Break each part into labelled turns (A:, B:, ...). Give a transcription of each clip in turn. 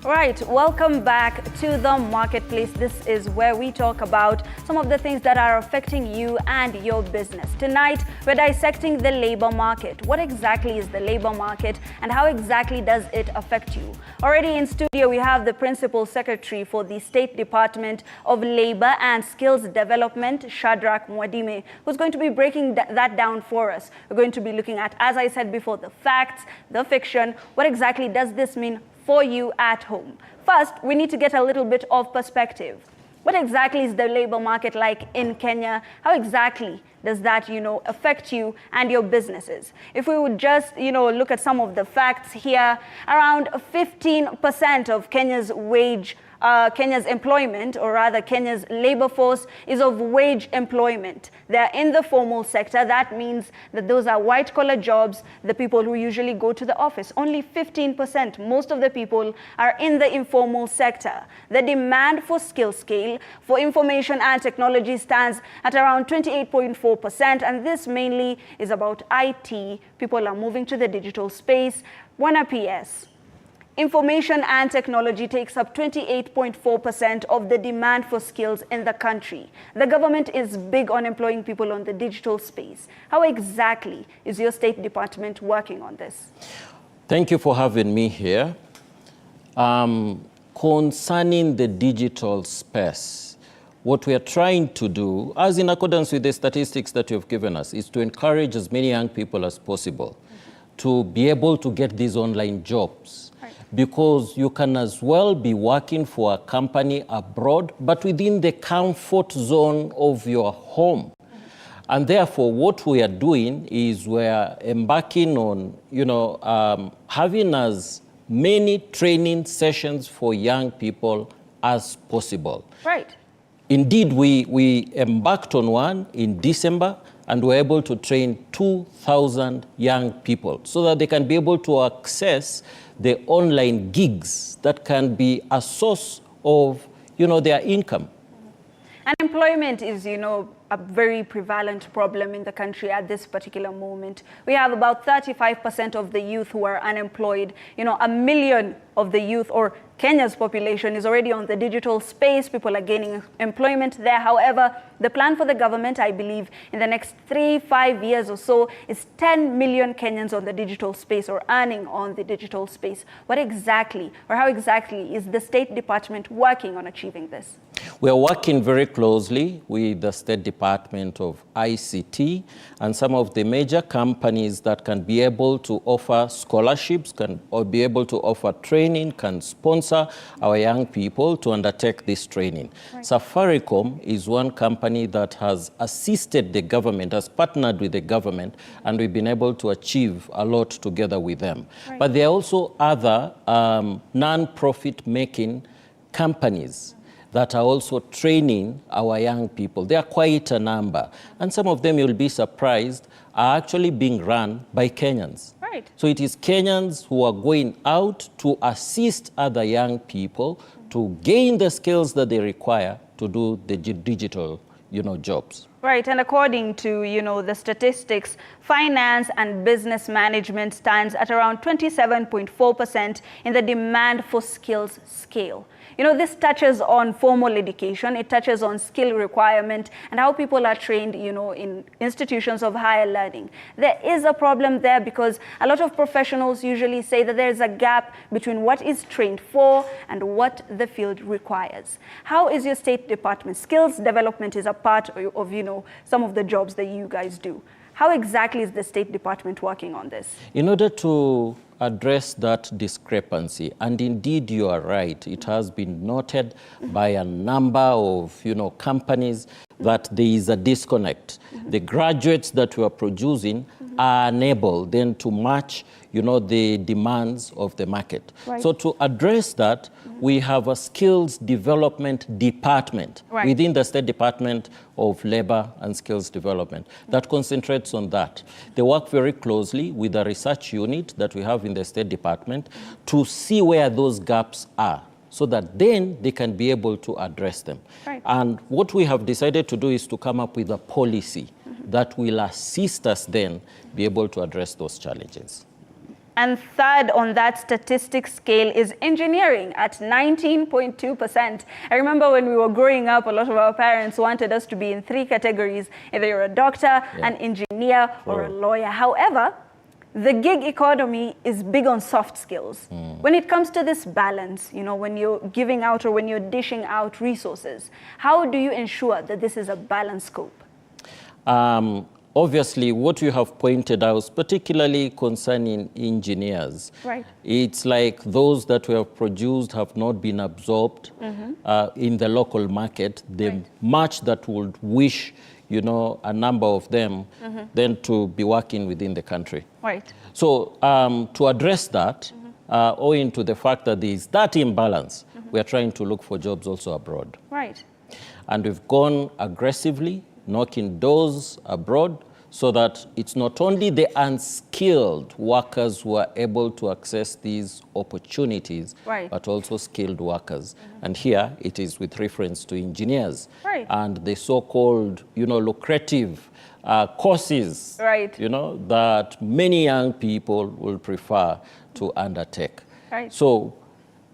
A: Right, welcome back to the marketplace. This is where we talk about some of the things that are affecting you and your business. Tonight, we're dissecting the labor market. What exactly is the labor market and how exactly does it affect you? Already in studio, we have the Principal Secretary for the State Department of Labor and Skills Development, Shadrach Mwadime, who's going to be breaking that down for us. We're going to be looking at, as I said before, the facts, the fiction. What exactly does this mean for you at home? First, we need to get a little bit of perspective. What exactly is the labor market like in Kenya? How exactly does that, affect you and your businesses? If we would just, look at some of the facts here, around 15% of Kenya's employment, or rather Kenya's labor force, is of wage employment. They're in the formal sector. That means that those are white-collar jobs, the people who usually go to the office. Only 15%, most of the people, are in the informal sector. The demand for skill scale for information and technology stands at around 28.4%, and this mainly is about IT. People are moving to the digital space. Wana PS. Information and technology takes up 28.4% of the demand for skills in the country. The government is big on employing people on the digital space. How exactly is your State Department working on this?
B: Thank you for having me here. Concerning the digital space, what we are trying to do, as in accordance with the statistics that you've given us, is to encourage as many young people as possible to be able to get these online jobs. Because you can as well be working for a company abroad, but within the comfort zone of your home. And therefore, what we are doing is we're embarking on, having as many training sessions for young people as possible.
A: Right.
B: Indeed, we embarked on one in December, and we're able to train 2,000 young people so that they can be able to access the online gigs that can be a source of, their income.
A: Unemployment is, a very prevalent problem in the country at this particular moment. We have about 35% of the youth who are unemployed. 1 million of the youth, or Kenya's population, is already on the digital space. People are gaining employment there. However, the plan for the government, I believe, in the next 3-5 years or so, is 10 million Kenyans on the digital space or earning on the digital space. What exactly, or how exactly, is the State Department working on achieving this?
B: We are working very closely with the State Department of ICT and some of the major companies that can be able to offer scholarships, or be able to offer training, can sponsor our young people to undertake this training. Right. Safaricom is one company that has assisted the government, has partnered with the government, and we've been able to achieve a lot together with them. Right. But there are also other non-profit making companies that are also training our young people. They are quite a number. And some of them, you'll be surprised, are actually being run by Kenyans.
A: Right.
B: So it is Kenyans who are going out to assist other young people to gain the skills that they require to do the digital, jobs.
A: Right, and according to, the statistics, finance and business management stands at around 27.4% in the demand for skills scale. This touches on formal education, it touches on skill requirement and how people are trained, in institutions of higher learning. There is a problem there because a lot of professionals usually say that there is a gap between what is trained for and what the field requires. How is your State Department? Skills development is a part of, some of the jobs that you guys do. How exactly is the State Department working on this?
B: In order to address that discrepancy, and indeed you are right, it has been noted by a number of companies that there is a disconnect. The graduates that we are producing are unable then to match the demands of the market.
A: Right.
B: So to address that, we have a skills development department within the State Department of Labor and Skills Development that concentrates on that. They work very closely with the research unit that we have in the State Department to see where those gaps are, so that then they can be able to address them.
A: Right.
B: And what we have decided to do is to come up with a policy that will assist us then be able to address those challenges.
A: And third on that statistic scale is engineering at 19.2%. I remember when we were growing up, a lot of our parents wanted us to be in 3 categories. Either you're a doctor, an engineer, or a lawyer. However, the gig economy is big on soft skills. When it comes to this balance, you know, when you're giving out or when you're dishing out resources, how do you ensure that this is a balanced scope?
B: Obviously, what you have pointed out, particularly concerning engineers, it's like those that we have produced have not been absorbed in the local market. The much that would wish, you know, a number of them then to be working within the country. So to address that, owing to the fact that there is that imbalance, we are trying to look for jobs also abroad. And we've gone aggressively knocking doors abroad so that it's not only the unskilled workers who are able to access these opportunities, but also skilled workers. And here it is with reference to engineers and the so-called, you know, lucrative courses, you know, that many young people will prefer to undertake. So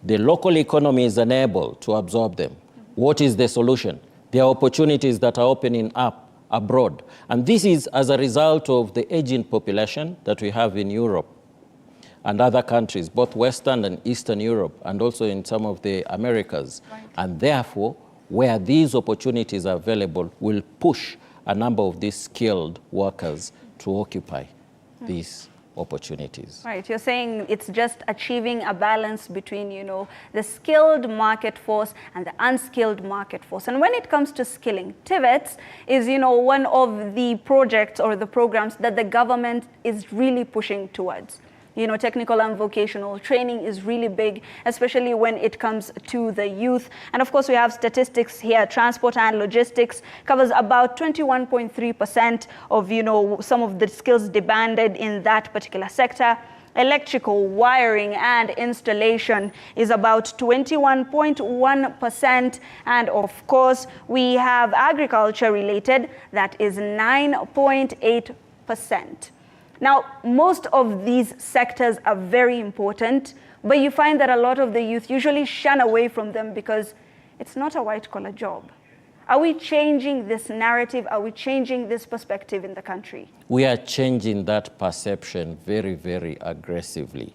B: the local economy is unable to absorb them. What is the solution? There are opportunities that are opening up abroad. And this is as a result of the aging population that we have in Europe and other countries, both Western and Eastern Europe, and also in some of the Americas. And therefore, where these opportunities are available, will push a number of these skilled workers to occupy these opportunities.
A: You're saying it's just achieving a balance between, you know, the skilled market force and the unskilled market force. And when it comes to skilling, TVETs is, you know, one of the projects or the programs that the government is really pushing towards. You know, technical and vocational training is really big, especially when it comes to the youth. And of course, we have statistics here. Transport and logistics covers about 21.3% of, you know, some of the skills demanded in that particular sector. Electrical, wiring, and installation is about 21.1%. And of course, we have agriculture related, that is 9.8%. Now, most of these sectors are very important, but you find that a lot of the youth usually shun away from them because it's not a white-collar job. Are we changing this narrative? Are we changing this perspective in the country?
B: We are changing that perception very, very aggressively.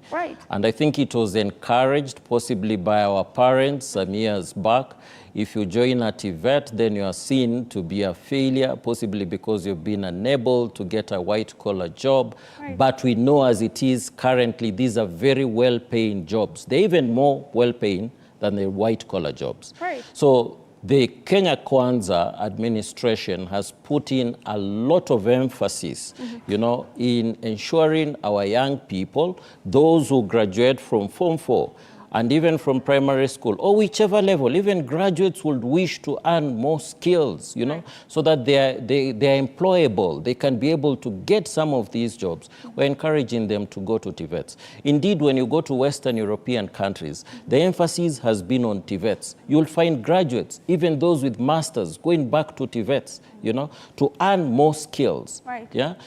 B: And I think it was encouraged possibly by our parents some years back. If you join a TVET, then you are seen to be a failure, possibly because you've been unable to get a white-collar job. But we know as it is currently, these are very well-paying jobs. They're even more well-paying than the white-collar jobs. So the Kenya Kwanza administration has put in a lot of emphasis, you know, in ensuring our young people, those who graduate from Form 4, and even from primary school or whichever level, even graduates would wish to earn more skills, you know, so that they are employable. They can be able to get some of these jobs. We're encouraging them to go to TVETs. Indeed, when you go to Western European countries, the emphasis has been on TVETs. You'll find graduates, even those with masters, going back to TVETs, you know, to earn more skills,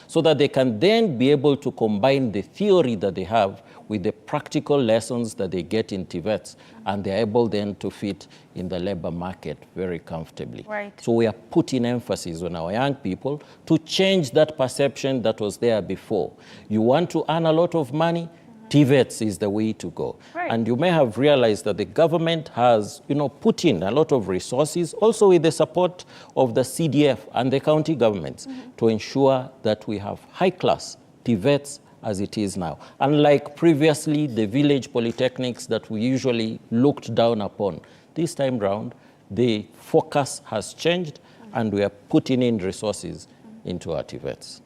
B: so that they can then be able to combine the theory that they have with the practical lessons that they get in TVETs, and they're able then to fit in the labor market very comfortably. So we are putting emphasis on our young people to change that perception that was there before. You want to earn a lot of money? TVETs is the way to go. And you may have realized that the government has, you know, put in a lot of resources, also with the support of the CDF and the county governments, to ensure that we have high-class TVETs as it is now. Unlike previously, the village polytechnics that we usually looked down upon, this time round, the focus has changed, and we are putting in resources into our TVETs.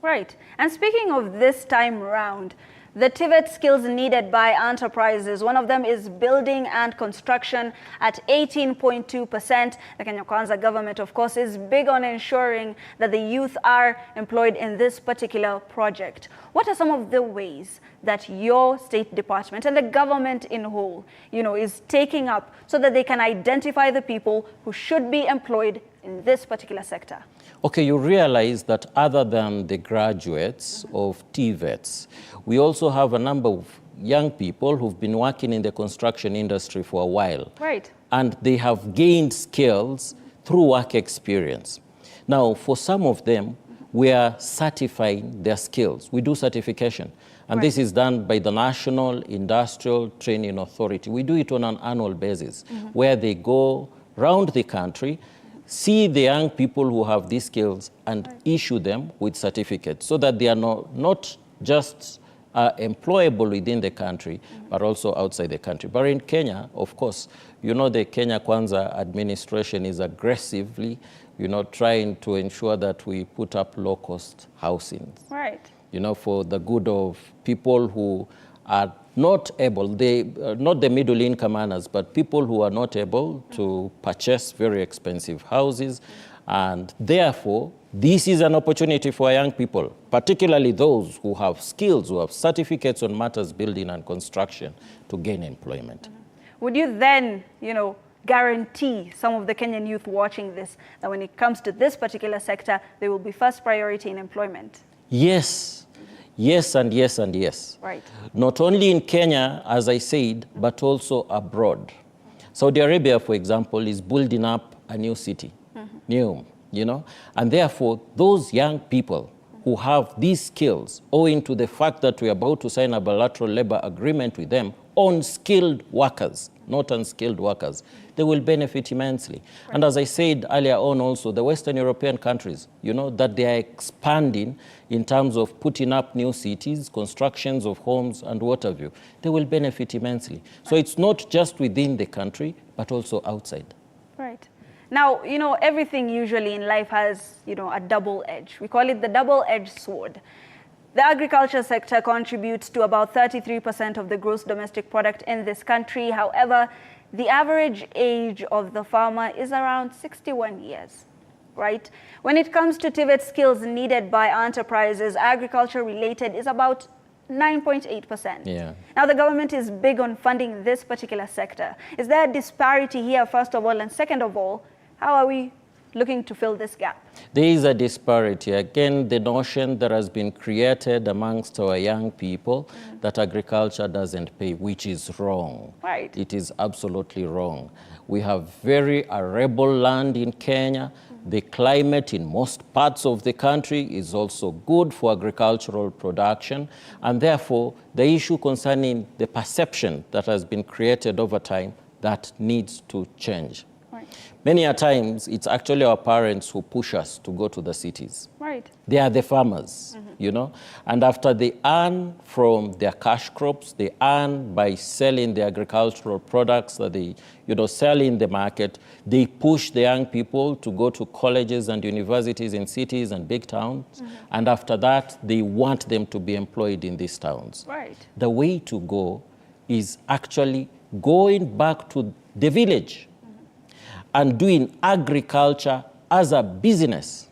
A: And speaking of this time round, the TVET skills needed by enterprises, one of them is building and construction at 18.2%. The Kenya Kwanza government, of course, is big on ensuring that the youth are employed in this particular project. What are some of the ways that your State Department and the government in whole, you know, is taking up so that they can identify the people who should be employed in this particular sector?
B: Okay, you realize that other than the graduates of TVETs, we also have a number of young people who've been working in the construction industry for a while.
A: Right.
B: And they have gained skills through work experience. Now, for some of them, we are certifying their skills. We do certification. And this is done by the National Industrial Training Authority. We do it on an annual basis, where they go around the country, see the young people who have these skills and issue them with certificates so that they are not just employable within the country, but also outside the country. But in Kenya, of course, you know, the Kenya Kwanza administration is aggressively, you know, trying to ensure that we put up low-cost housing.
A: Right.
B: You know, for the good of people who are not able, not the middle income earners, but people who are not able to purchase very expensive houses. And therefore, this is an opportunity for young people, particularly those who have skills, who have certificates on matters building and construction, to gain employment.
A: Would you then, you know, guarantee some of the Kenyan youth watching this that when it comes to this particular sector, they will be first priority in employment?
B: Yes. Yes, and yes, and yes.
A: Right.
B: Not only in Kenya, as I said, but also abroad. Saudi Arabia, for example, is building up a new city, new, you know, and therefore those young people who have these skills, owing to the fact that we're about to sign a bilateral labor agreement with them on skilled workers, not unskilled workers, they will benefit immensely. Right. And as I said earlier on also, the Western European countries, you know, that they are expanding in terms of putting up new cities, constructions of homes and what have you, they will benefit immensely. So it's not just within the country, but also outside.
A: Right. Now, you know, everything usually in life has, you know, a double edge. We call it the double-edged sword. The agriculture sector contributes to about 33% of the gross domestic product in this country. However, the average age of the farmer is around 61 years, right? When it comes to TVET skills needed by enterprises, agriculture-related is about 9.8%.
B: Yeah.
A: Now, the government is big on funding this particular sector. Is there a disparity here, first of all, and second of all, how are we looking to fill this gap?
B: There is a disparity. Again, the notion that has been created amongst our young people that agriculture doesn't pay, which is wrong.
A: Right.
B: It is absolutely wrong. We have very arable land in Kenya. The climate in most parts of the country is also good for agricultural production. And therefore, the issue concerning the perception that has been created over time, that needs to change.
A: Right.
B: Many a times, it's actually our parents who push us to go to the cities.
A: Right.
B: They are the farmers, you know, and after they earn from their cash crops, they earn by selling the agricultural products that they, you know, sell in the market. They push the young people to go to colleges and universities in cities and big towns, and after that, they want them to be employed in these towns.
A: Right.
B: The way to go is actually going back to the village and doing agriculture as a business.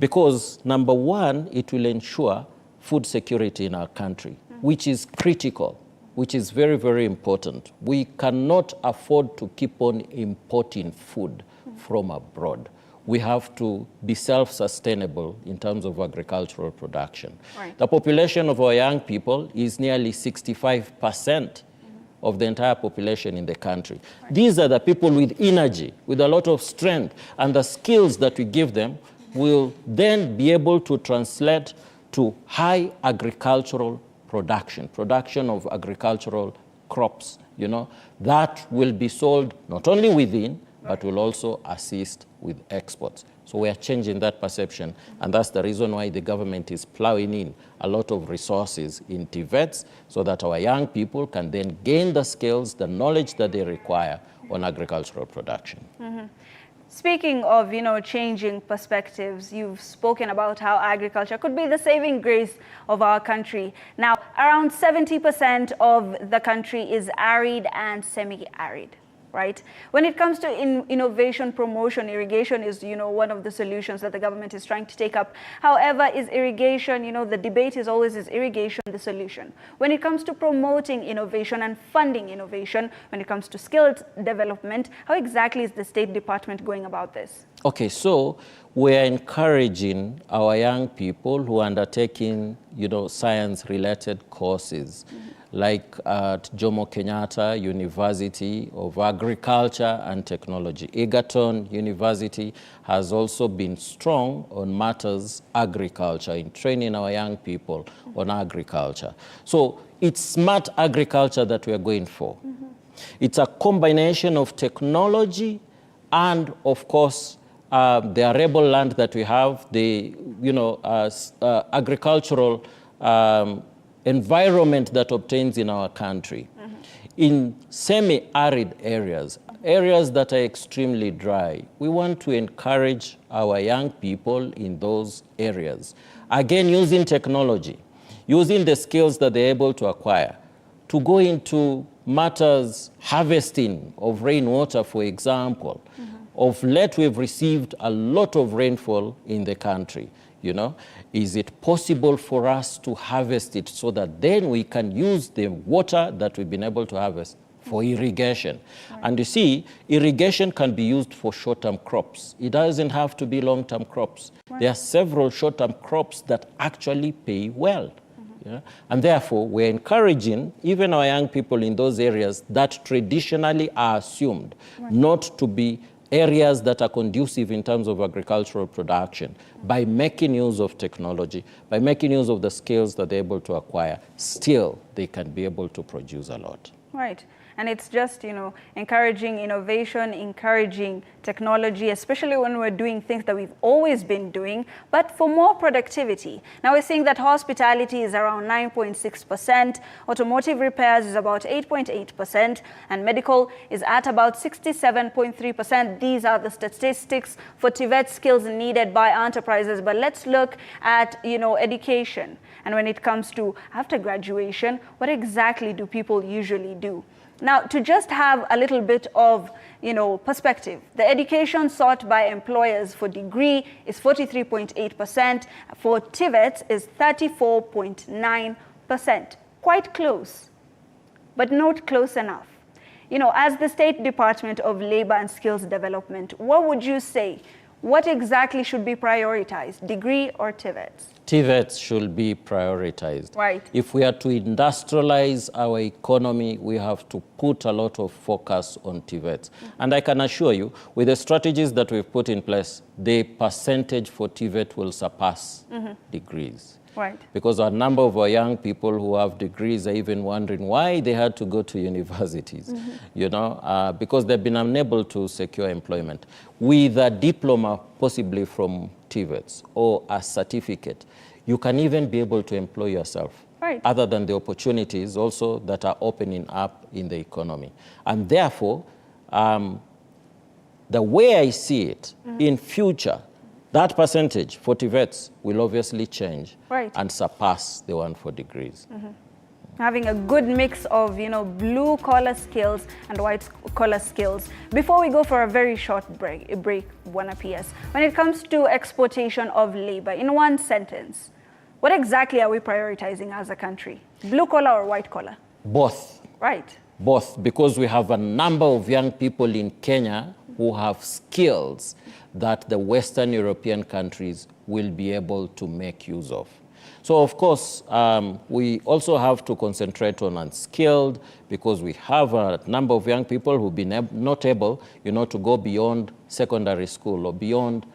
B: Because number one, it will ensure food security in our country, which is critical, which is very, very important. We cannot afford to keep on importing food from abroad. We have to be self-sustainable in terms of agricultural production.
A: Right.
B: The population of our young people is nearly 65% of the entire population in the country. Right. These are the people with energy, with a lot of strength, and the skills that we give them will then be able to translate to high agricultural production of agricultural crops, you know, that will be sold not only within, but will also assist with exports. So we are changing that perception, and that's the reason why the government is plowing in a lot of resources in TVETs so that our young people can then gain the skills, the knowledge that they require on agricultural production.
A: Speaking of, you know, changing perspectives, you've spoken about how agriculture could be the saving grace of our country. Now, around 70% of the country is arid and semi-arid. Right? When it comes to innovation promotion, irrigation is, you know, one of the solutions that the government is trying to take up. However, is irrigation, you know, the debate is always, is irrigation the solution? When it comes to promoting innovation and funding innovation, when it comes to skills development, how exactly is the State Department going about this?
B: Okay, so we're encouraging our young people who are undertaking, science-related courses, like at Jomo Kenyatta University of Agriculture and Technology. Egerton University has also been strong on matters agriculture, in training our young people on agriculture. So it's smart agriculture that we are going for. It's a combination of technology and, of course, the arable land that we have, the agricultural environment that obtains in our country. In semi-arid areas, areas that are extremely dry, we want to encourage our young people in those areas. Again, using technology, using the skills that they're able to acquire, to go into matters, harvesting of rainwater, for example. Of late, we've received a lot of rainfall in the country. Is it possible for us to harvest it so that then we can use the water that we've been able to harvest for irrigation? And you see, irrigation can be used for short-term crops. It doesn't have to be long-term crops. There are several short-term crops that actually pay well. And therefore, we're encouraging even our young people in those areas that traditionally are assumed not to be areas that are conducive in terms of agricultural production, by making use of technology, by making use of the skills that they're able to acquire, still they can be able to produce a lot.
A: Right. And it's just, encouraging innovation, encouraging technology, especially when we're doing things that we've always been doing, but for more productivity. Now we're seeing that hospitality is around 9.6%, automotive repairs is about 8.8%, and medical is at about 67.3%. These are the statistics for TVET skills needed by enterprises. But let's look at, education. And when it comes to after graduation, what exactly do people usually do? Now, to just have a little bit of, perspective, the education sought by employers for degree is 43.8%, for TVET is 34.9%. Quite close, but not close enough. As the State Department of Labor and Skills Development, what would you say? What exactly should be prioritized, degree or TVETs?
B: TVETs should be prioritized.
A: Right.
B: If we are to industrialize our economy, we have to put a lot of focus on TVETs. And I can assure you, with the strategies that we've put in place, the percentage for TVET will surpass degrees.
A: Right.
B: Because a number of our young people who have degrees are even wondering why they had to go to universities, because they've been unable to secure employment. With a diploma, possibly from TVETs, or a certificate, you can even be able to employ yourself.
A: Right.
B: Other than the opportunities also that are opening up in the economy. And therefore, the way I see it, in future, that percentage for TVETs will obviously change and surpass the one for degrees.
A: Having a good mix of, blue-collar skills and white-collar skills. Before we go for a very short break, Bwana PS, when it comes to exportation of labor, in one sentence, what exactly are we prioritizing as a country? Blue-collar or white-collar?
B: Both.
A: Right.
B: Both, because we have a number of young people in Kenya who have skills that the Western European countries will be able to make use of. So, of course, we also have to concentrate on unskilled, because we have a number of young people who've been not able, to go beyond secondary school or beyond,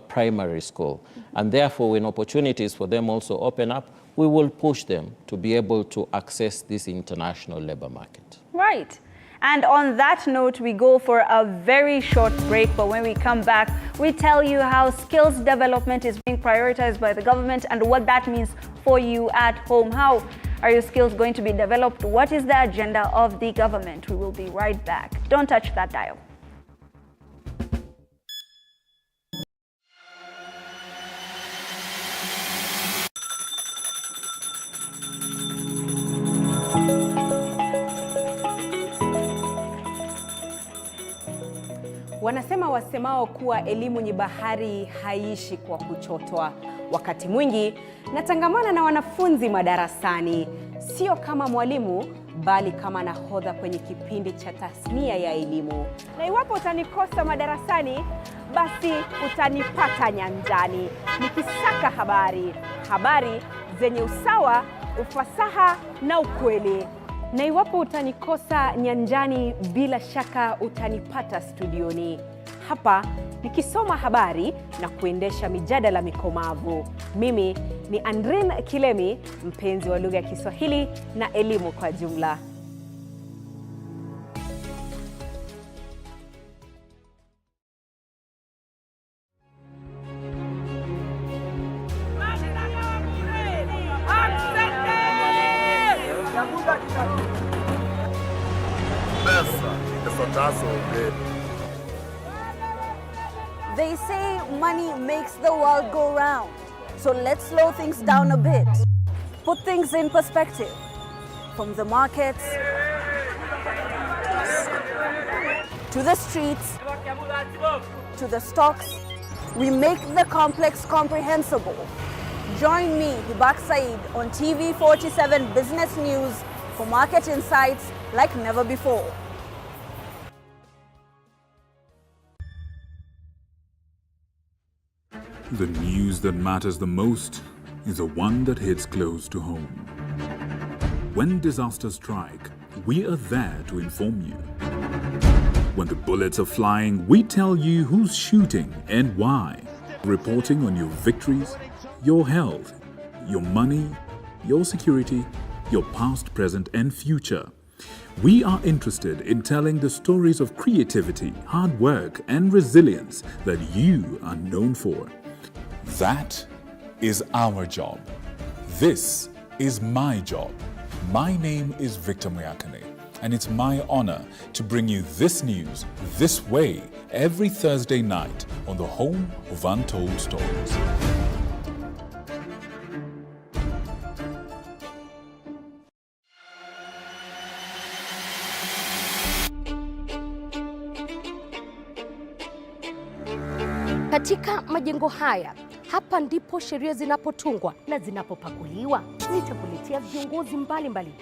B: primary school. And therefore, when opportunities for them also open up, we will push them to be able to access this international labor market.
A: Right. And on that note, we go for a very short break. But when we come back, we tell you how skills development is being prioritized by the government and what that means for you at home. How are your skills going to be developed? What is the agenda of the government? We will be right back. Don't touch that dial.
C: Wanasema wasemao kuwa elimu ni bahari haiishi kwa kuchotwa. Wakati mwingi natangamana na wanafunzi madarasani, sio kama mwalimu bali kama nahodha kwenye kipindi cha tasnia ya elimu. Na iwapo utanikosa madarasani, basi utanipata nyanjani nikisaka habari zenye usawa, ufasaha na ukweli. Na iwapo utanikosa nyanjani, bila shaka utanipata studioni hapa nikisoma habari na kuendesha mijadala mikomavu. Mimi ni Andrin Kilemi, mpenzi wa lugha ya Kiswahili na elimu kwa jumla.
A: They say money makes the world go round. So let's slow things down a bit. Put things in perspective. From the markets to the streets to the stocks, we make the complex comprehensible. Join me, Hibak Said, on TV47 Business News for market insights like never before.
D: The news that matters the most is the one that hits close to home. When disasters strike, we are there to inform you. When the bullets are flying, we tell you who's shooting and why. Reporting on your victories, your health, your money, your security, your past, present, and future. We are interested in telling the stories of creativity, hard work, and resilience that you are known for.
E: That is our job. This is my job. My name is Victor Moyakane, and it's my honor to bring you this news this way every Thursday night on the home of Untold Stories.
F: Katika majengo haya, hapa ndipo sheria zinapotungwa na zinapopakuliwa. Nitakuletea viongozi mbalimbali.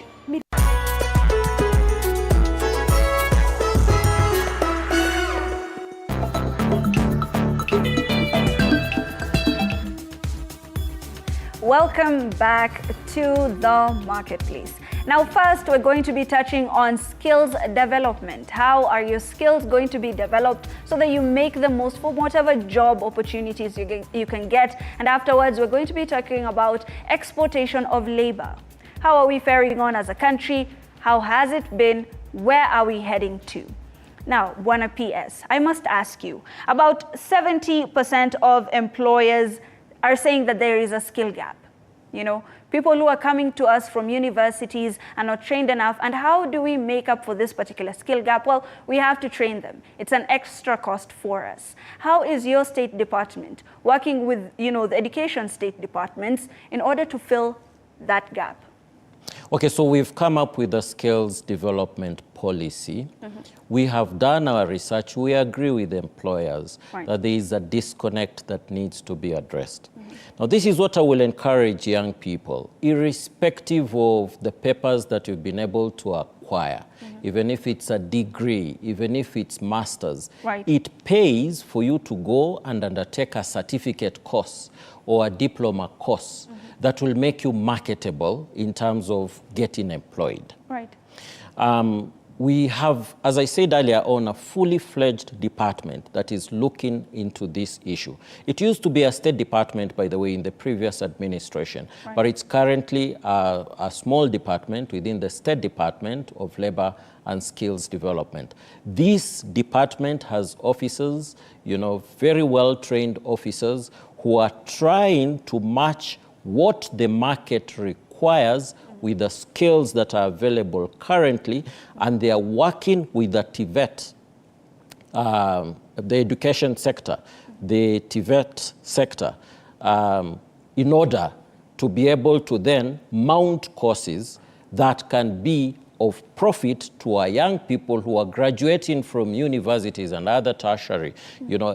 A: Welcome back to the marketplace. Now, first, we're going to be touching on skills development. How are your skills going to be developed so that you make the most from whatever job opportunities you can get? And afterwards, we're going to be talking about exportation of labor. How are we faring on as a country? How has it been? Where are we heading to? Now, Buana PS, I must ask you, about 70% of employers are saying that there is a skill gap. You know, people who are coming to us from universities are not trained enough. And how do we make up for this particular skill gap? Well, we have to train them. It's an extra cost for us. How is your state department working with, the education state departments in order to fill that gap?
B: Okay, so we've come up with a skills development policy. We have done our research. We agree with employers that there is a disconnect that needs to be addressed. Now, this is what I will encourage young people, irrespective of the papers that you've been able to acquire, even if it's a degree, even if it's master's, it pays for you to go and undertake a certificate course or a diploma course that will make you marketable in terms of getting employed. We have, as I said earlier on, a fully fledged department that is looking into this issue. It used to be a state department, by the way, in the previous administration, but it's currently a small department within the State Department of Labor and Skills Development. This department has officers, very well-trained officers who are trying to match what the market requires with the skills that are available currently, and they are working with the TVET, the education sector, the TVET sector, in order to be able to then mount courses that can be of profit to our young people who are graduating from universities and other tertiary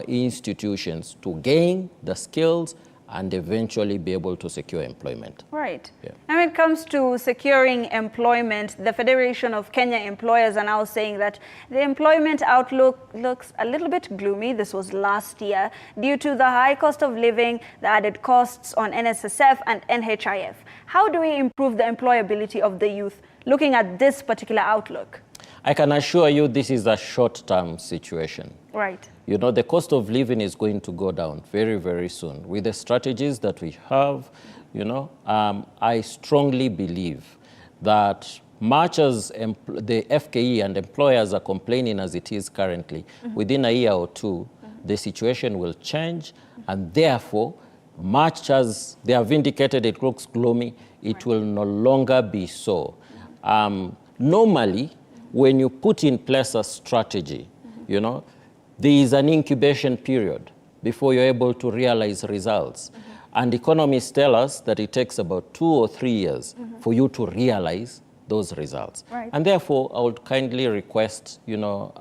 B: institutions to gain the skills and eventually be able to secure employment.
A: Right.
B: Yeah.
A: And when it comes to securing employment, the Federation of Kenya Employers are now saying that the employment outlook looks a little bit gloomy. This was last year due to the high cost of living, the added costs on NSSF and NHIF. How do we improve the employability of the youth looking at this particular outlook?
B: I can assure you this is a short-term situation.
A: Right.
B: You know, the cost of living is going to go down very, very soon. With the strategies that we have, you know, I strongly believe that much as the FKE and employers are complaining as it is currently, within a year or two, the situation will change, and therefore, much as they have indicated it looks gloomy, it will no longer be so. Normally, when you put in place a strategy, you know, there is an incubation period before you're able to realize results. And economists tell us that it takes about 2 or 3 years for you to realize those results.
A: Right.
B: And therefore, I would kindly request, you know,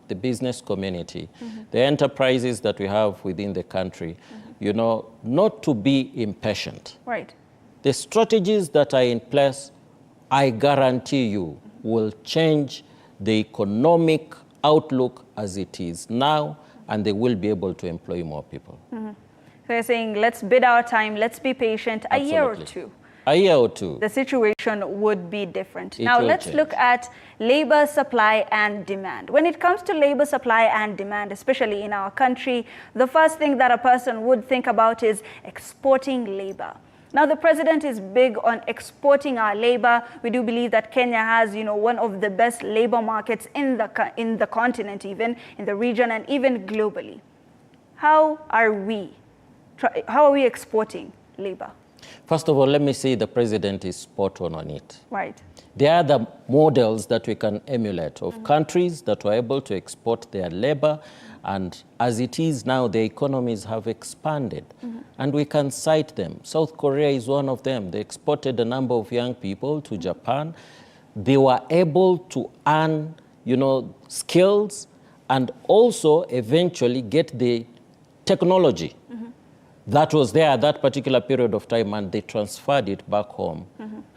B: the business community, the enterprises that we have within the country, you know, not to be impatient.
A: Right.
B: The strategies that are in place, I guarantee you, will change the economic outlook as it is now, and they will be able to employ more people.
A: So you're saying, let's bid our time, let's be patient, a year or two.
B: A year or two.
A: The situation would be different.
B: It
A: now
B: will
A: let's
B: change.
A: look at labor supply and demand. When it comes to labor supply and demand, especially in our country, the first thing that a person would think about is exporting labor. Now, the president is big on exporting our labor. We do believe that Kenya has, you know, one of the best labor markets in the continent, even in the region and even globally. How are we exporting labor?
B: First of all, let me say the president is spot on it.
A: Right.
B: There are the models that we can emulate of countries that were able to export their labor, and as it is now, the economies have expanded. And we can cite them. South Korea is one of them. They exported a number of young people to Japan. They were able to earn, you know, skills and also eventually get the technology that was there at that particular period of time, and they transferred it back home,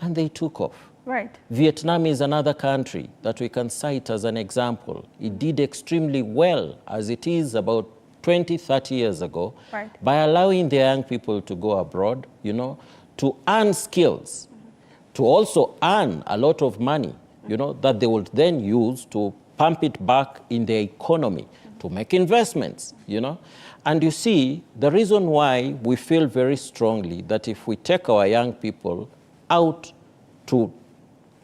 B: and they took off.
A: Right.
B: Vietnam is another country that we can cite as an example. It did extremely well as it is about 20, 30 years ago,
A: right,
B: by allowing the young people to go abroad, you know, to earn skills, to also earn a lot of money, you know, that they would then use to pump it back in the economy, to make investments, you know. And you see, the reason why we feel very strongly that if we take our young people out to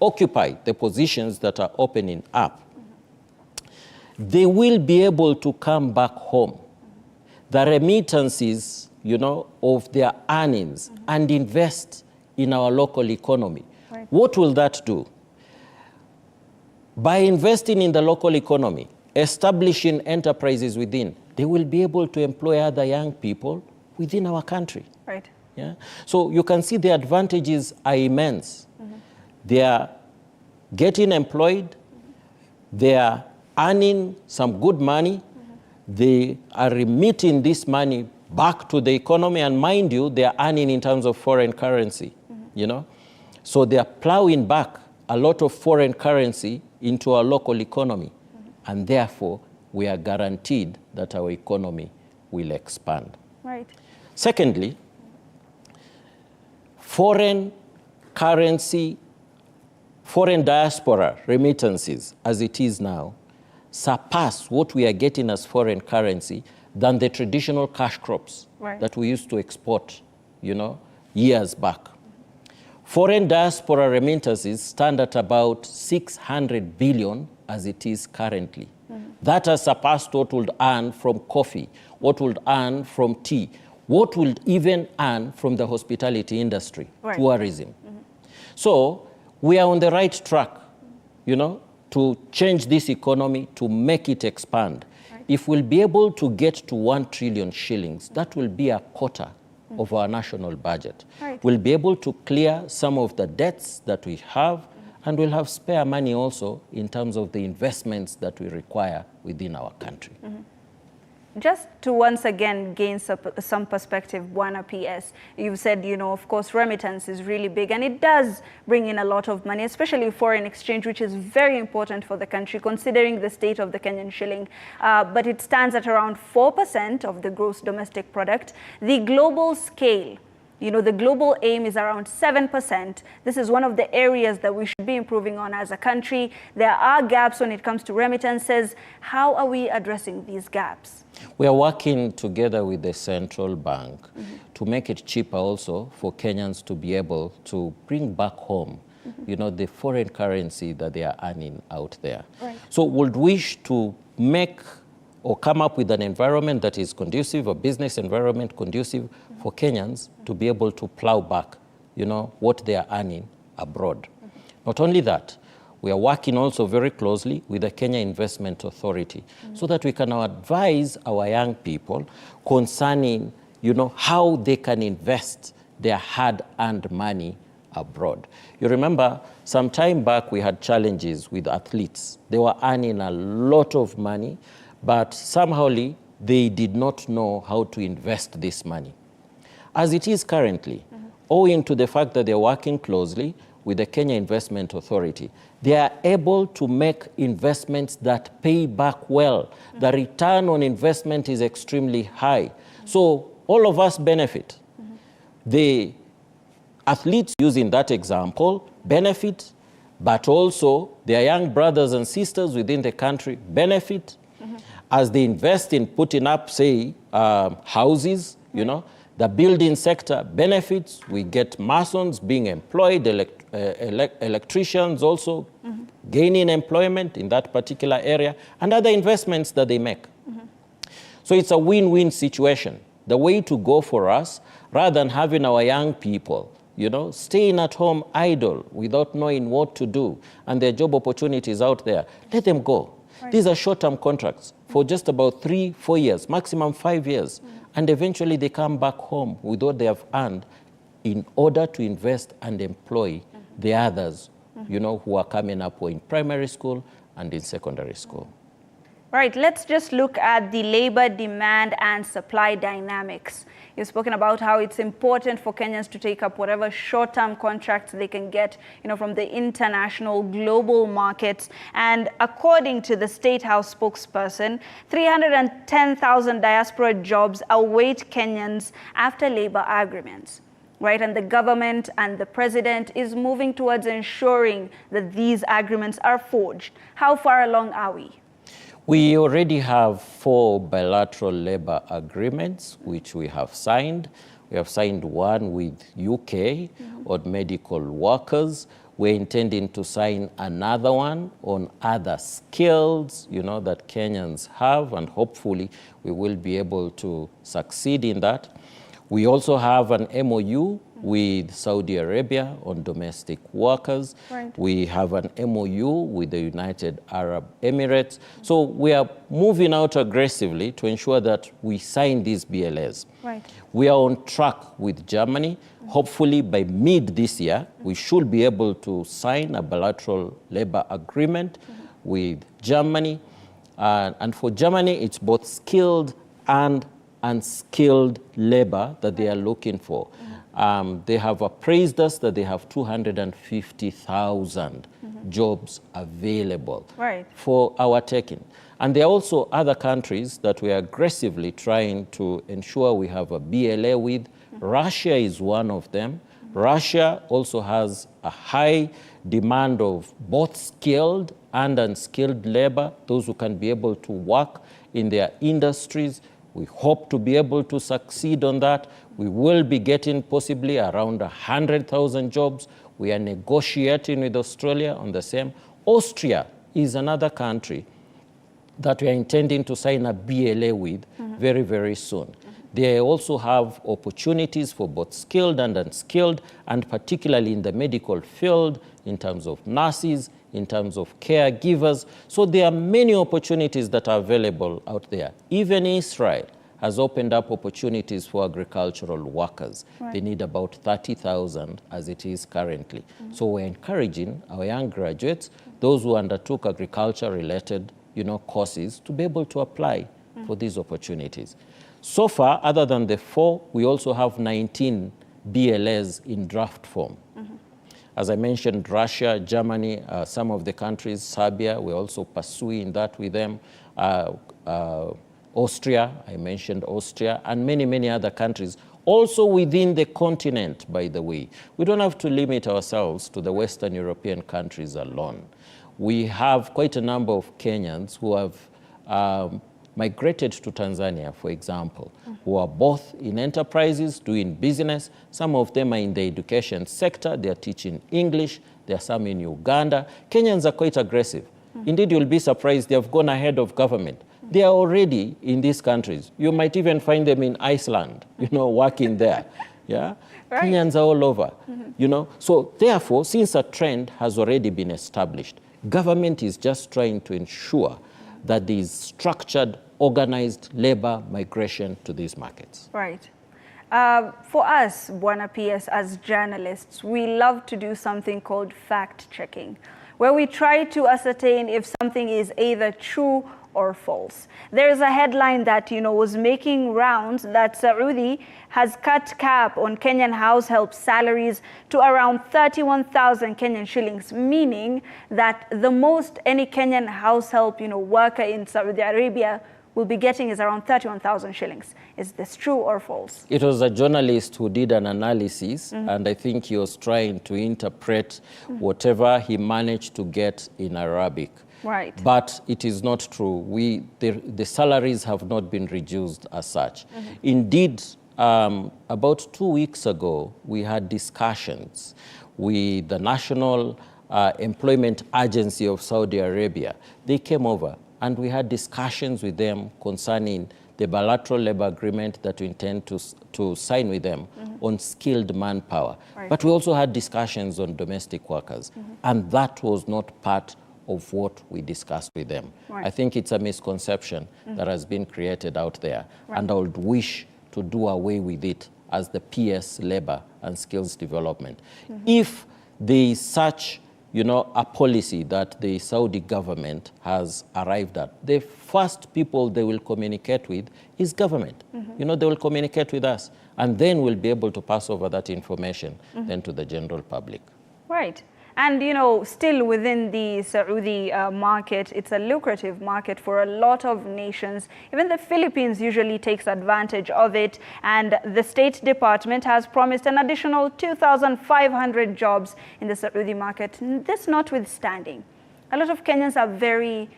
B: occupy the positions that are opening up, they will be able to come back home. The remittances, you know, of their earnings and invest in our local economy.
A: Right.
B: What will that do? By investing in the local economy, establishing enterprises within, they will be able to employ other young people within our country.
A: Right.
B: Yeah? So you can see the advantages are immense. They are getting employed, they are earning some good money, they are remitting this money back to the economy, and mind you, they are earning in terms of foreign currency, you know. So they are plowing back a lot of foreign currency into our local economy, and therefore we are guaranteed that our economy will expand.
A: Right.
B: Secondly, foreign currency, foreign diaspora remittances, as it is now, surpass what we are getting as foreign currency than the traditional cash crops,
A: right,
B: that we used to export, you know, years back. Foreign diaspora remittances stand at about 600 billion as it is currently. That has surpassed what would earn from coffee, what would earn from tea, what would even earn from the hospitality industry,
A: right,
B: tourism. So we are on the right track, you know, to change this economy, to make it expand. Right. If we'll be able to get to 1 trillion shillings, that will be a quarter of our national budget.
A: Right.
B: We'll be able to clear some of the debts that we have, and we'll have spare money also in terms of the investments that we require within our country.
A: Just to once again gain some perspective, Bwana PS, you've said, you know, of course, remittance is really big and it does bring in a lot of money, especially foreign exchange, which is very important for the country considering the state of the Kenyan shilling. But it stands at around 4% of the gross domestic product. The global scale, you know, the global aim is around 7%. This is one of the areas that we should be improving on as a country. There are gaps when it comes to remittances. How are we addressing these gaps?
B: We are working together with the central bank to make it cheaper also for Kenyans to be able to bring back home, you know, the foreign currency that they are earning out there.
A: Right.
B: So would wish to make or come up with an environment that is conducive, a business environment conducive for Kenyans to be able to plow back, you know, what they are earning abroad. Not only that, we are working also very closely with the Kenya Investment Authority so that we can advise our young people concerning, you know, how they can invest their hard-earned money abroad. You remember, some time back we had challenges with athletes. They were earning a lot of money, but somehow they did not know how to invest this money. As it is currently, owing to the fact that they're working closely with the Kenya Investment Authority, they are able to make investments that pay back well. The return on investment is extremely high. So all of us benefit. The athletes, using that example, benefit, but also their young brothers and sisters within the country benefit as they invest in putting up, say, houses, you know. The building sector benefits. We get masons being employed, electricians also gaining employment in that particular area, and other investments that they make. So it's a win-win situation. The way to go for us, rather than having our young people, you know, staying at home idle without knowing what to do, and their job opportunities out there, let them go. Right. These are short-term contracts for just about 3-4 years, maximum 5 years. And eventually they come back home with what they have earned in order to invest and employ the others, you know, who are coming up in primary school and in secondary school.
A: Right, let's just look at the labor demand and supply dynamics. You've spoken about how it's important for Kenyans to take up whatever short-term contracts they can get, you know, from the international global markets. And according to the State House spokesperson, 310,000 diaspora jobs await Kenyans after labor agreements. Right, and the government and the president is moving towards ensuring that these agreements are forged. How far along are we?
B: We already have 4 bilateral labor agreements, which we have signed. We have signed one with UK on medical workers. We're intending to sign another one on other skills, you know, that Kenyans have, and hopefully we will be able to succeed in that. We also have an MOU with Saudi Arabia on domestic workers. Right. We have an MOU with the United Arab Emirates. So we are moving out aggressively to ensure that we sign these BLAs. Right. We are on track with Germany. Hopefully by mid this year, we should be able to sign a bilateral labor agreement with Germany. And for Germany, it's both skilled and unskilled labor that they are looking for. They have appraised us that they have 250,000 jobs available for our taking. And there are also other countries that we are aggressively trying to ensure we have a BLA with. Russia is one of them. Russia also has a high demand of both skilled and unskilled labor, those who can be able to work in their industries. We hope to be able to succeed on that. We will be getting possibly around 100,000 jobs. We are negotiating with Australia on the same. Austria is another country that we are intending to sign a BLA with very, very soon. They also have opportunities for both skilled and unskilled, and particularly in the medical field, in terms of nurses, in terms of caregivers. So there are many opportunities that are available out there. Even Israel has opened up opportunities for agricultural workers. Right. They need about 30,000 as it is currently. So we're encouraging our young graduates, those who undertook agriculture-related, you know, courses, to be able to apply for for these opportunities. So far, other than the 4, we also have 19 BLAs in draft form. As I mentioned, Russia, Germany, some of the countries, Serbia, we're also pursuing that with them. Austria, I mentioned Austria, and many, many other countries, also within the continent, by the way. We don't have to limit ourselves to the Western European countries alone. We have quite a number of Kenyans who have migrated to Tanzania, for example, who are both in enterprises, doing business. Some of them are in the education sector. They are teaching English. There are some in Uganda. Kenyans are quite aggressive. Indeed, you'll be surprised they have gone ahead of government. They are already in these countries. You might even find them in Iceland, working there. Yeah? Right. Kenyans are all over, So therefore, since a trend has already been established, government is just trying to ensure that there is structured, organized labor migration to these markets.
A: Right. For us, Bwana PS, as journalists, we love to do something called fact-checking, where we try to ascertain if something is either true or false. There's a headline that, was making rounds that Saudi has cut cap on Kenyan household salaries to around 31,000 Kenyan shillings, meaning that the most any Kenyan household, worker in Saudi Arabia will be getting is around 31,000 shillings. Is this true or false? It
B: was a journalist who did an analysis, and I think he was trying to interpret whatever he managed to get in Arabic.
A: Right.
B: But it is not true. The salaries have not been reduced as such. Indeed, about 2 weeks ago, we had discussions with the National Employment Agency of Saudi Arabia. They came over and we had discussions with them concerning the bilateral labor agreement that we intend to sign with them on skilled manpower. Right. But we also had discussions on domestic workers, and that was not part of what we discussed with them. Right. I think it's a misconception that has been created out there, and I would wish to do away with it as the PS Labor and Skills Development. If there is such, a policy that the Saudi government has arrived at, the first people they will communicate with is government. They will communicate with us, and then we'll be able to pass over that information then to the general public.
A: Right. And, still within the Saudi market, it's a lucrative market for a lot of nations. Even the Philippines usually takes advantage of it. And the State Department has promised an additional 2,500 jobs in the Saudi market. This notwithstanding, a lot of Kenyans are very,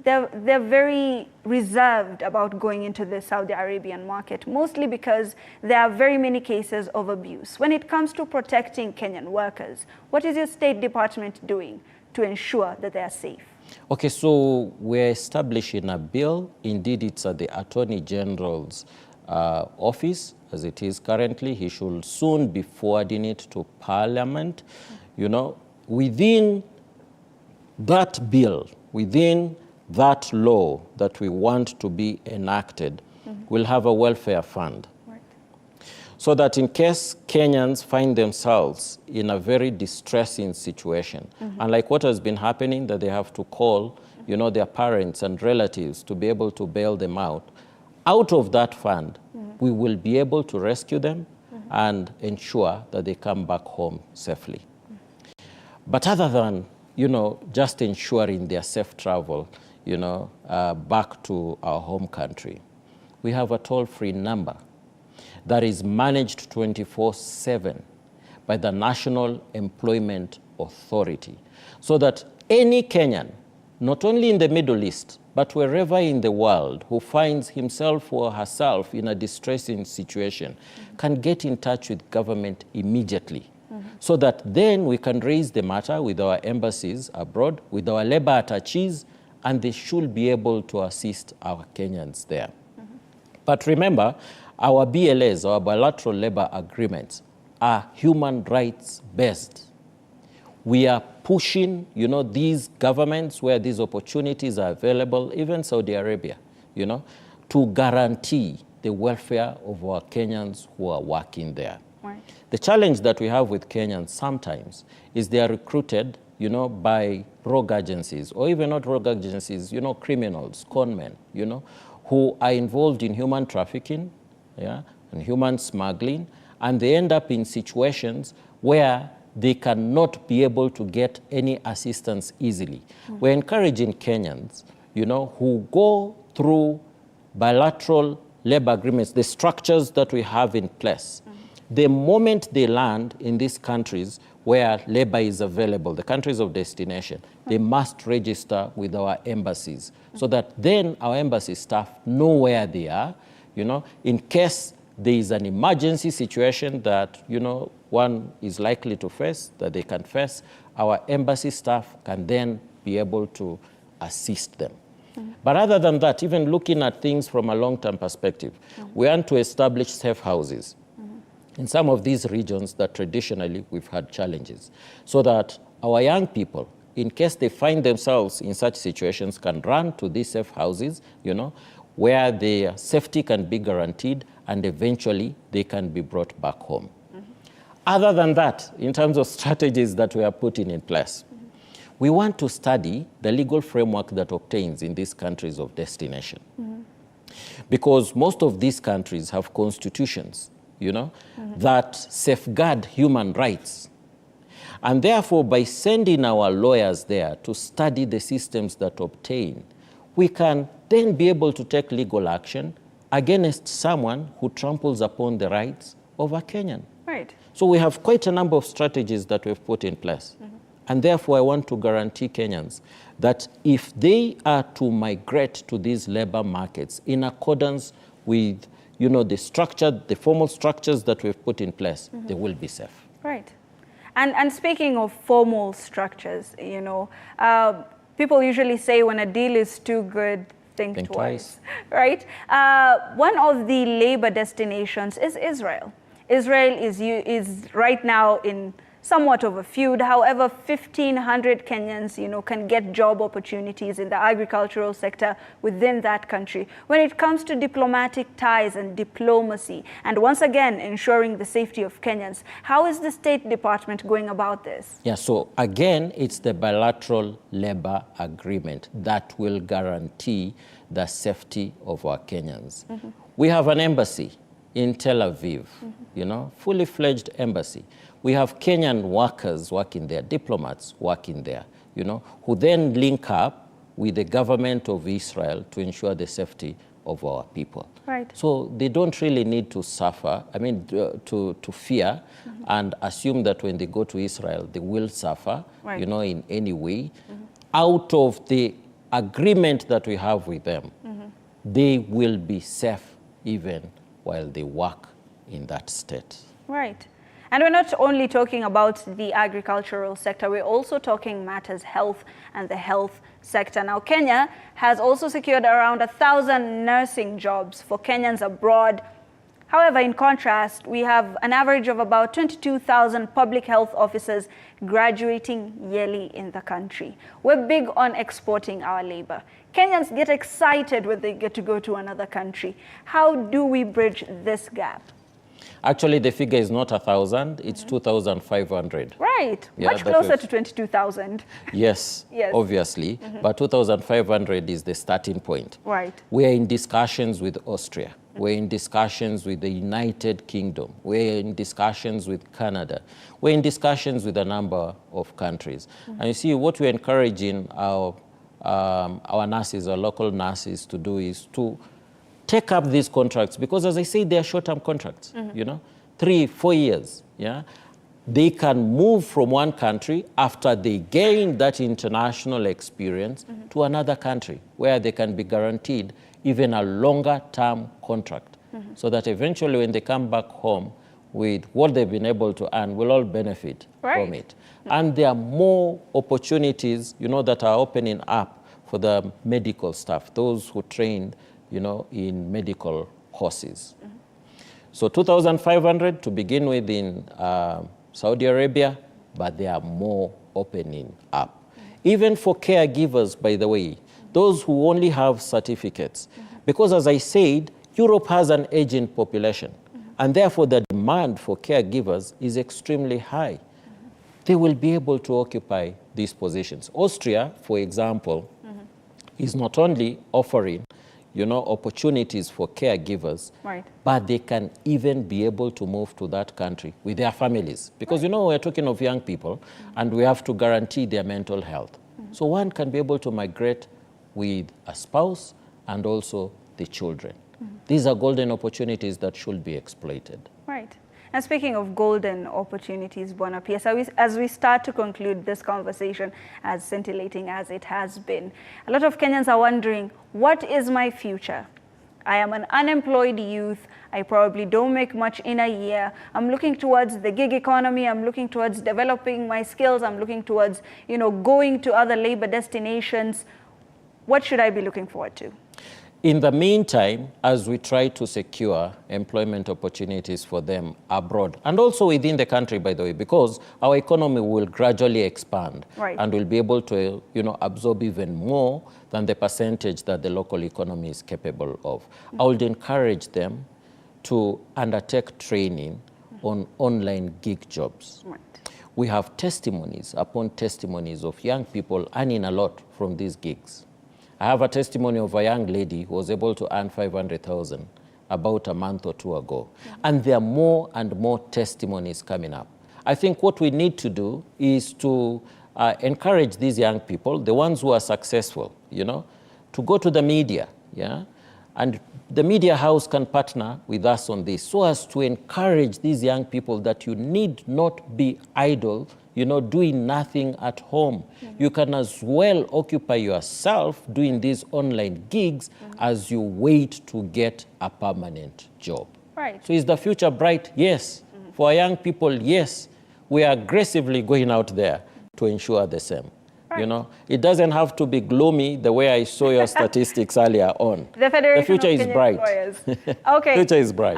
A: they're very reserved about going into the Saudi Arabian market, mostly because there are very many cases of abuse. When it comes to protecting Kenyan workers, what is your State Department doing to ensure that they are safe?
B: Okay, so we're establishing a bill. Indeed, it's at the Attorney General's office, as it is currently. He should soon be forwarding it to Parliament. Within that bill, within that law that we want to be enacted, we'll have a welfare fund. Right. So that in case Kenyans find themselves in a very distressing situation, unlike what has been happening, that they have to call, their parents and relatives to be able to bail them out of that fund, we will be able to rescue them and ensure that they come back home safely. But other than, just ensuring their safe travel, back to our home country, we have a toll-free number that is managed 24/7 by the National Employment Authority, so that any Kenyan, not only in the Middle East, but wherever in the world, who finds himself or herself in a distressing situation, can get in touch with government immediately. So that then we can raise the matter with our embassies abroad, with our labor attaches, and they should be able to assist our Kenyans there. But remember, our BLAs, our bilateral labor agreements, are human rights based. We are pushing, these governments where these opportunities are available, even Saudi Arabia, to guarantee the welfare of our Kenyans who are working there. Right. The challenge that we have with Kenyans sometimes is they are recruited you know, by rogue agencies, or even not rogue agencies, you know, criminals, conmen, you know, who are involved in human trafficking, yeah, and human smuggling, and they end up in situations where they cannot be able to get any assistance easily. We're encouraging Kenyans, you know, who go through bilateral labor agreements, the structures that we have in place. The moment they land in these countries where labor is available, the countries of destination, they must register with our embassies so that then our embassy staff know where they are, you know, in case there is an emergency situation that, you know, one is likely to face, that they can face, our embassy staff can then be able to assist them. But other than that, even looking at things from a long-term perspective, we want to establish safe houses in some of these regions that traditionally we've had challenges, so that our young people, in case they find themselves in such situations, can run to these safe houses, you know, where their safety can be guaranteed and eventually they can be brought back home. Other than that, in terms of strategies that we are putting in place, we want to study the legal framework that obtains in these countries of destination. Because most of these countries have constitutions, you know, that safeguard human rights. And therefore, by sending our lawyers there to study the systems that obtain, we can then be able to take legal action against someone who tramples upon the rights of a Kenyan.
A: Right.
B: So we have quite a number of strategies that we've put in place. And therefore, I want to guarantee Kenyans that if they are to migrate to these labor markets in accordance with, you know, the structure, the formal structures that we've put in place, they will be safe.
A: Right. And speaking of formal structures, you know, people usually say when a deal is too good, think twice. Right? One of the labor destinations is Israel. Israel is right now in somewhat of a feud. However, 1,500 Kenyans, you know, can get job opportunities in the agricultural sector within that country. When it comes to diplomatic ties and diplomacy, and once again, ensuring the safety of Kenyans, how is the State Department going about this?
B: Yeah, so again, it's the bilateral labor agreement that will guarantee the safety of our Kenyans. We have an embassy in Tel Aviv, you know, fully fledged embassy. We have Kenyan workers working there, diplomats working there, you know, who then link up with the government of Israel to ensure the safety of our people.
A: Right.
B: So they don't really need to suffer, I mean, to fear and assume that when they go to Israel, they will suffer, you know, in any way. Out of the agreement that we have with them, they will be safe even while they work in that state.
A: Right. And we're not only talking about the agricultural sector, we're also talking matters health and the health sector. Now, Kenya has also secured around 1,000 nursing jobs for Kenyans abroad. However, in contrast, we have an average of about 22,000 public health officers graduating yearly in the country. We're big on exporting our labor. Kenyans get excited when they get to go to another country. How do we bridge this gap?
B: Actually, the figure is not 1,000, it's 2,500.
A: Right,
B: Yeah,
A: much closer to 22,000.
B: Yes,
A: Yes.
B: obviously, but 2,500 is the starting point.
A: Right.
B: We are in discussions with Austria. We're in discussions with the United Kingdom. We're in discussions with Canada. We're in discussions with a number of countries. And you see, what we're encouraging our nurses, our local nurses to do is to take up these contracts, because as I say, they are short-term contracts, you know, 3-4 years, yeah? They can move from one country after they gain that international experience to another country where they can be guaranteed even a longer-term contract, so that eventually when they come back home with what they've been able to earn, we'll all benefit from it. And there are more opportunities, you know, that are opening up for the medical staff, those who trained, you know, in medical courses. So 2,500 to begin with in Saudi Arabia, but there are more opening up. Even for caregivers, by the way, those who only have certificates. Because as I said, Europe has an aging population, and therefore the demand for caregivers is extremely high. They will be able to occupy these positions. Austria, for example, is not only offering, opportunities for caregivers,
A: Right.
B: but they can even be able to move to that country with their families. Because, we're talking of young people, and we have to guarantee their mental health. So one can be able to migrate with a spouse and also the children. These are golden opportunities that should be exploited.
A: Right. And speaking of golden opportunities, Bwana P.S., as we start to conclude this conversation, as scintillating as it has been, a lot of Kenyans are wondering, what is my future? I am an unemployed youth. I probably don't make much in a year. I'm looking towards the gig economy. I'm looking towards developing my skills. I'm looking towards, going to other labor destinations. What should I be looking forward to?
B: In the meantime, as we try to secure employment opportunities for them abroad, and also within the country, by the way, because our economy will gradually expand,
A: right,
B: and will be able to, absorb even more than the percentage that the local economy is capable of. I would encourage them to undertake training on online gig jobs.
A: Right.
B: We have testimonies upon testimonies of young people earning a lot from these gigs. I have a testimony of a young lady who was able to earn 500,000 about a month or two ago. And there are more and more testimonies coming up. I think what we need to do is to encourage these young people, the ones who are successful, to go to the media, and the media house can partner with us on this so as to encourage these young people that you need not be idle, doing nothing at home. You can as well occupy yourself doing these online gigs as you wait to get a permanent job.
A: Right.
B: So is the future bright? Yes. For our young people, yes. We are aggressively going out there to ensure the same. Right. It doesn't have to be gloomy the way I saw your statistics earlier on.
A: The
B: future is bright.
A: Okay.
B: Future is bright.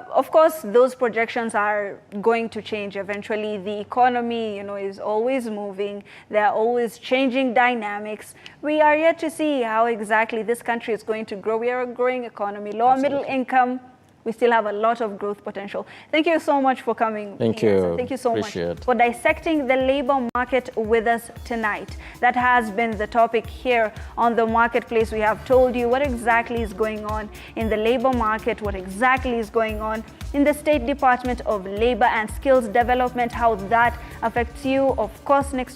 A: Of course, those projections are going to change eventually. The economy, is always moving. There are always changing dynamics. We are yet to see how exactly this country is going to grow. We are a growing economy, lower middle income. We still have a lot of growth potential. Thank you so much for coming.
B: Thank you.
A: Thank you so much
B: Appreciate.
A: for dissecting the labor market with us tonight. That has been the topic here on The Marketplace. We have told you what exactly is going on in the labor market, what exactly is going on in the State Department of Labor and Skills Development, how that affects you. Of course, next